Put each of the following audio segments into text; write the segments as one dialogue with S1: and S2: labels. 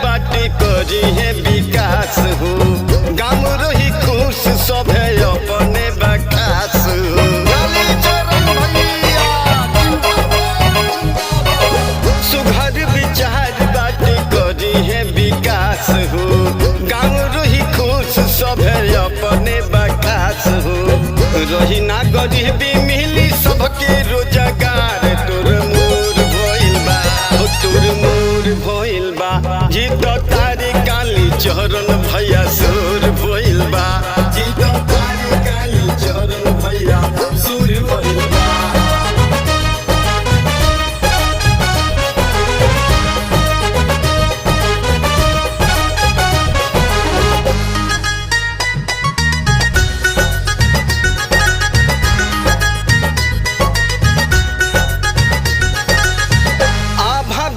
S1: बाटी करी है विकास हो गाँव रही खुश सब है अपने बखास हो। सुघर विचार बाटी करी है विकास हो गाँव रही खुश सब है अपने बखास हो। रही ना गरीबी मिली सबके रोजगार तोर मोर भइल बा तोर मोर भइल बा जीत तारी काली चरण भैया सुर भइल बा जीत तारी काली चरण भैया सुर भइल बा।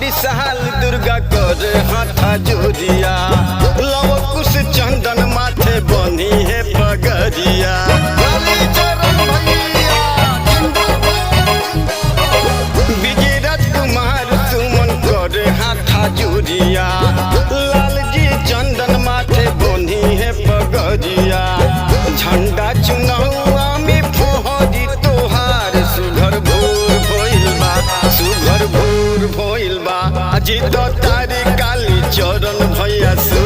S1: विशाल दुर्गा कर हाथा जोड़िया लव कुश चंदन माथे बनी है पगड़िया। विजय राजकुमार सुमन कर हाथा जोड़िया लाल जी चंदन माथे बनी है पगड़िया। झंडा चुनावा में फोहरी तोहार सुघर भोर भइल बा सुघर भोर भइल बा जीत तारी काली चरण भैया सु